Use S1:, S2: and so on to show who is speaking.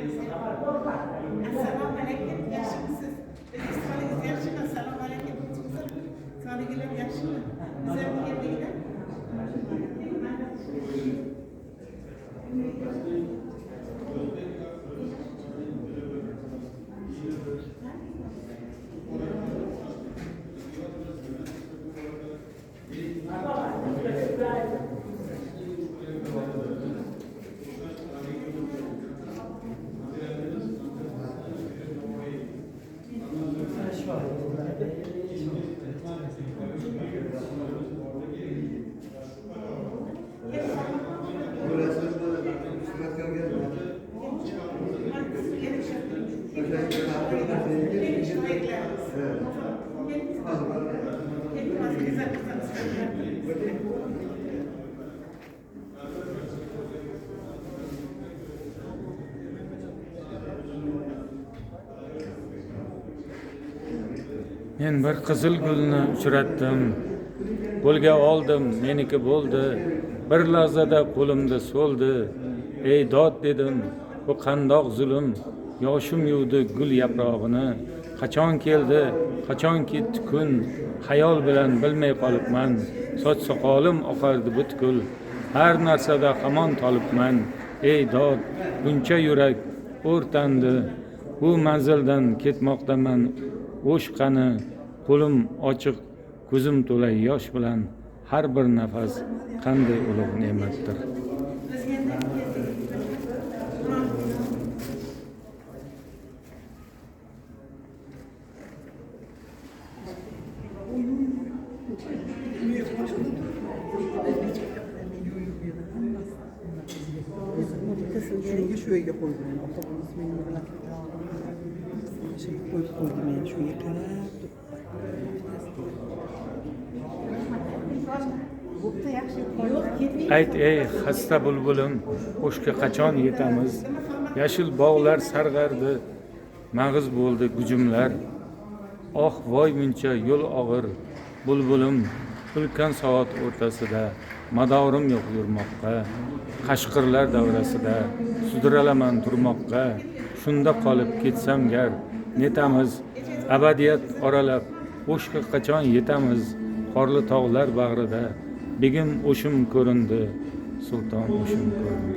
S1: Assalomu alaykum, yaxshimisiz? Sog'ligingiz yaxshimi? Assalomu alaykum. Sog'ligingiz yaxshimi? Bizlar keldik-da.
S2: Men bir qizil gulni uchratdim, qo'lga oldim, meniki bo'ldi. Bir lahzada qo'limda so'ldi. Ey dod dedim, bu qandoq zulm? Yoshim yuvdi gul yaprog'ini. Qachon keldi, qachon ketdi kun? Xayol bilan bilmay qolibman. Soch soqolim oqardi butkul. Har narsada hamon tolibman. Ey dod, buncha yurak o'rtandi. Bu manzildan ketmoqdaman. O'sh qani, qo'lim ochiq, ko'zim to'la yosh bilan. Har bir nafas qanday ulug' ne'matdir.
S3: Shunga shu yerga qo'ydim. Qo'yib qo'ydim men shu yerga qarab.
S2: Ayt ey xasta bulbulim, o'shga qachon yetamiz? Yashil bog'lar sarg'ardi, mag'iz bo'ldi gujumlar. Oh voy muncha yo'l og'ir, bulbulim, ulkan soat o'rtasida, madorim yo'q yurmoqqa. Qashqirlar davrasida sudralaman turmoqqa. Shunda qolib ketsam gar, netamiz abadiyat oralab, o'shga qachon yetamiz? Qorli tog'lar bag'rida begim o'shim ko'rindi, sulton o'shim ko'rindi.